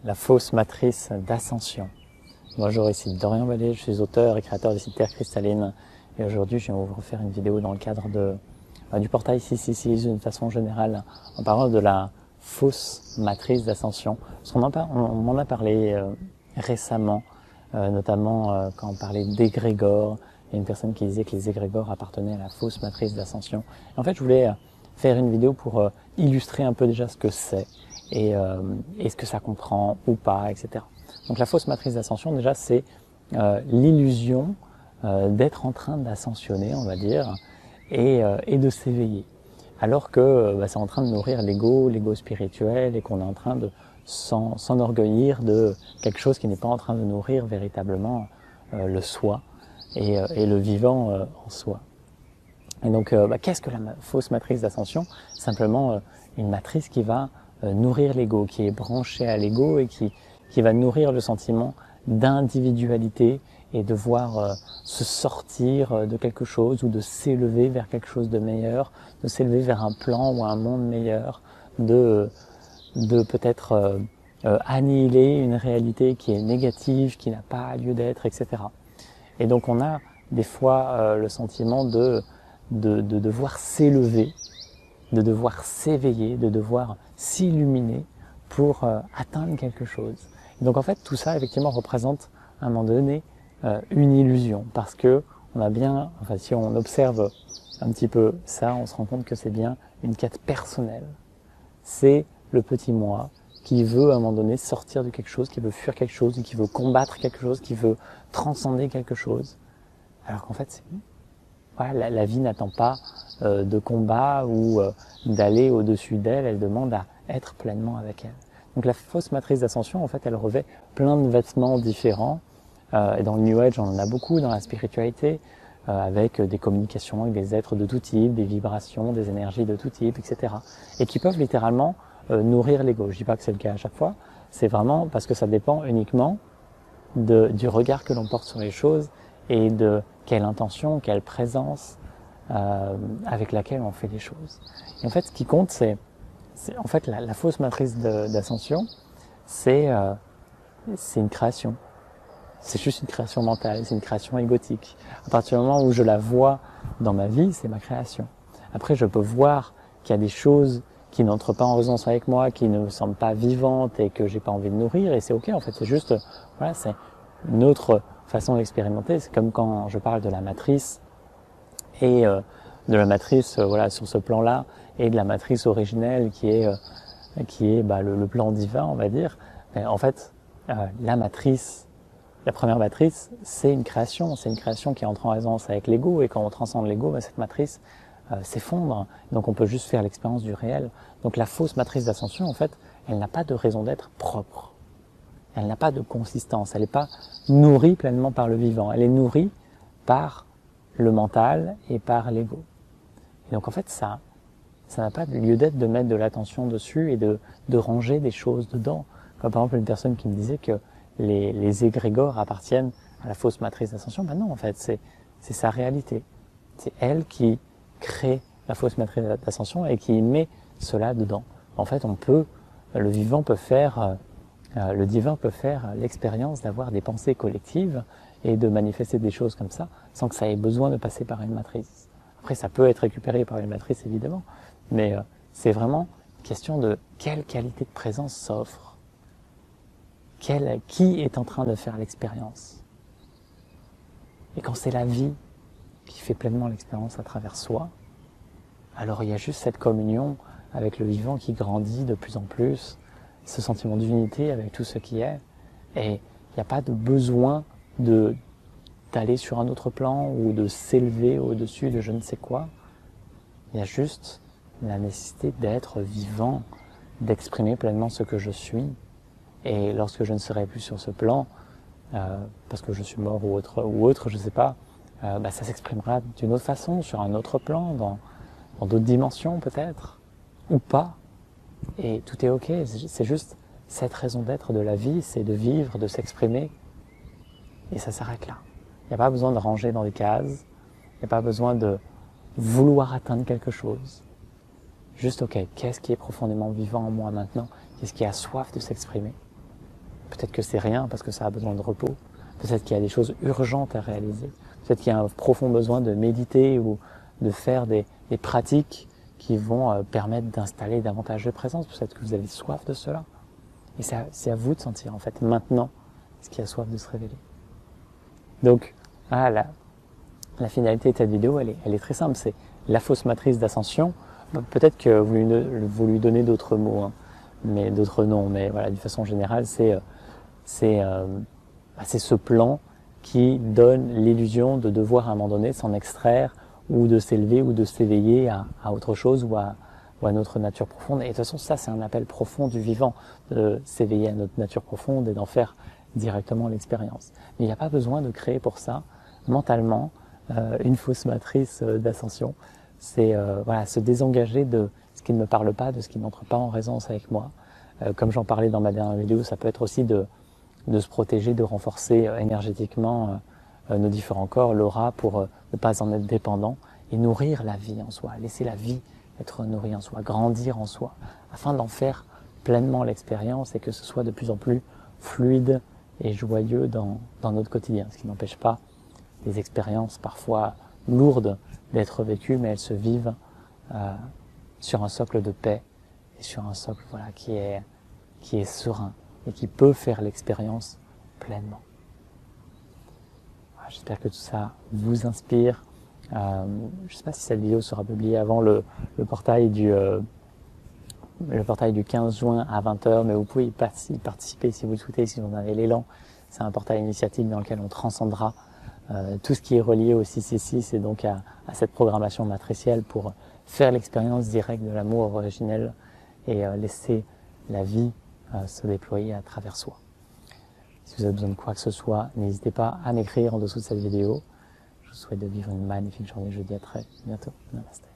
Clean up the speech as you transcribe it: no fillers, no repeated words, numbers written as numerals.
La fausse matrice d'ascension. Bonjour, ici Dorian Vallée, je suis auteur et créateur du site Terre Cristalline. Et aujourd'hui, je viens vous refaire une vidéo dans le cadre du portail 666 d'une façon générale, en parlant de la fausse matrice d'ascension. Parce qu'on on m'en a parlé récemment, notamment quand on parlait d'égrégores. Il y a une personne qui disait que les égrégores appartenaient à la fausse matrice d'ascension. En fait, je voulais faire une vidéo pour illustrer un peu déjà ce que c'est. Et ce que ça comprend ou pas, etc. Donc la fausse matrice d'ascension, déjà, c'est l'illusion d'être en train d'ascensionner, on va dire, et de s'éveiller. Alors que c'est en train de nourrir l'ego spirituel, et qu'on est en train de s'enorgueillir de quelque chose qui n'est pas en train de nourrir véritablement le soi et le vivant en soi. Et donc, qu'est-ce que la fausse matrice d'ascension? Simplement une matrice qui va nourrir l'ego, qui est branché à l'ego et qui va nourrir le sentiment d'individualité et de voir se sortir de quelque chose ou de s'élever vers quelque chose de meilleur, de s'élever vers un plan ou un monde meilleur, de peut-être annihiler une réalité qui est négative, qui n'a pas lieu d'être, etc. Et donc on a des fois le sentiment de devoir s'élever, de devoir s'éveiller, de devoir s'illuminer pour atteindre quelque chose. Et donc en fait, tout ça, effectivement, représente à un moment donné une illusion, parce que on a bien, enfin si on observe un petit peu ça, on se rend compte que c'est bien une quête personnelle. C'est le petit moi qui veut à un moment donné sortir de quelque chose, qui veut fuir quelque chose, qui veut combattre quelque chose, qui veut transcender quelque chose. Alors qu'en fait, voilà, la vie n'attend pas de combat ou d'aller au-dessus d'elle, elle demande à être pleinement avec elle. Donc la fausse matrice d'ascension, en fait, elle revêt plein de vêtements différents. Et dans le New Age, on en a beaucoup, dans la spiritualité, avec des communications avec des êtres de tout type, des vibrations, des énergies de tout type, etc. Et qui peuvent littéralement nourrir l'ego. Je dis pas que c'est le cas à chaque fois, c'est vraiment parce que ça dépend uniquement du regard que l'on porte sur les choses et de quelle intention, quelle présence avec laquelle on fait les choses. Et en fait, ce qui compte, c'est en fait la fausse matrice d'ascension, c'est une création. C'est juste une création mentale, c'est une création égotique. À partir du moment où je la vois dans ma vie, c'est ma création. Après, je peux voir qu'il y a des choses qui n'entrent pas en résonance avec moi, qui ne me semblent pas vivantes et que j'ai pas envie de nourrir, et c'est ok. En fait, c'est juste, voilà, c'est une autre façon d'expérimenter. C'est comme quand je parle de la matrice et de la matrice, voilà, sur ce plan-là, et de la matrice originelle qui est le plan divin, on va dire. Mais en fait, la première matrice, c'est une création qui entre en résonance avec l'ego, et quand on transcende l'ego, cette matrice s'effondre. Donc on peut juste faire l'expérience du réel. Donc la fausse matrice d'ascension, en fait, elle n'a pas de raison d'être propre. Elle n'a pas de consistance. Elle n'est pas nourrie pleinement par le vivant. Elle est nourrie par le mental et par l'ego. Et donc en fait, ça n'a pas de lieu d'être de mettre de l'attention dessus et de ranger des choses dedans. Comme par exemple une personne qui me disait que les égrégores appartiennent à la fausse matrice d'ascension. Ben non, en fait, c'est sa réalité. C'est elle qui crée la fausse matrice d'ascension et qui met cela dedans. En fait, le vivant peut faire, le divin peut faire l'expérience d'avoir des pensées collectives et de manifester des choses comme ça, sans que ça ait besoin de passer par une matrice. Après, ça peut être récupéré par une matrice, évidemment, mais c'est vraiment question de quelle qualité de présence s'offre. Qui est en train de faire l'expérience? Et quand c'est la vie qui fait pleinement l'expérience à travers soi, alors il y a juste cette communion avec le vivant qui grandit de plus en plus, ce sentiment d'unité avec tout ce qui est, et il n'y a pas de besoin d'aller sur un autre plan ou de s'élever au-dessus de je ne sais quoi. Il y a juste la nécessité d'être vivant, d'exprimer pleinement ce que je suis. Et lorsque je ne serai plus sur ce plan, parce que je suis mort ou autre, je ne sais pas, ça s'exprimera d'une autre façon, sur un autre plan, dans d'autres dimensions peut-être, ou pas. Et tout est ok, c'est juste cette raison d'être de la vie, c'est de vivre, de s'exprimer, et ça s'arrête là. Il n'y a pas besoin de ranger dans des cases, il n'y a pas besoin de vouloir atteindre quelque chose. Juste ok, qu'est-ce qui est profondément vivant en moi maintenant? Qu'est-ce qui a soif de s'exprimer? Peut-être que c'est rien parce que ça a besoin de repos. Peut-être qu'il y a des choses urgentes à réaliser. Peut-être qu'il y a un profond besoin de méditer ou de faire des pratiques qui vont permettre d'installer davantage de présence. Peut-être que vous avez soif de cela. Et c'est à vous de sentir, en fait, maintenant, ce qui a soif de se révéler. Donc, la finalité de cette vidéo, elle est très simple. C'est la fausse matrice d'ascension. Peut-être que vous lui donnez d'autres mots, hein, mais d'autres noms. Mais voilà, d'une façon générale, c'est ce plan qui donne l'illusion de devoir à un moment donné s'en extraire ou de s'élever ou de s'éveiller à autre chose ou à notre nature profonde. Et de toute façon, ça, c'est un appel profond du vivant, de s'éveiller à notre nature profonde et d'en faire directement l'expérience. Mais il n'y a pas besoin de créer pour ça, mentalement, une fausse matrice d'ascension. C'est se désengager de ce qui ne me parle pas, de ce qui n'entre pas en résonance avec moi. Comme j'en parlais dans ma dernière vidéo, ça peut être aussi de se protéger, de renforcer énergétiquement nos différents corps, l'aura, pour ne pas en être dépendant et nourrir la vie en soi, laisser la vie être nourrie en soi, grandir en soi, afin d'en faire pleinement l'expérience et que ce soit de plus en plus fluide et joyeux dans notre quotidien. Ce qui n'empêche pas des expériences parfois lourdes d'être vécues, mais elles se vivent sur un socle de paix et sur un socle qui est serein et qui peut faire l'expérience pleinement. J'espère que tout ça vous inspire. Je ne sais pas si cette vidéo sera publiée avant le portail du 15 juin à 20h, mais vous pouvez y participer si vous le souhaitez, si vous en avez l'élan. C'est un portail initiatique dans lequel on transcendra tout ce qui est relié au 666 et donc à cette programmation matricielle pour faire l'expérience directe de l'amour originel et laisser la vie se déployer à travers soi. Si vous avez besoin de quoi que ce soit, n'hésitez pas à m'écrire en dessous de cette vidéo. Je vous souhaite de vivre une magnifique journée. Je vous dis à très bientôt. Namasté.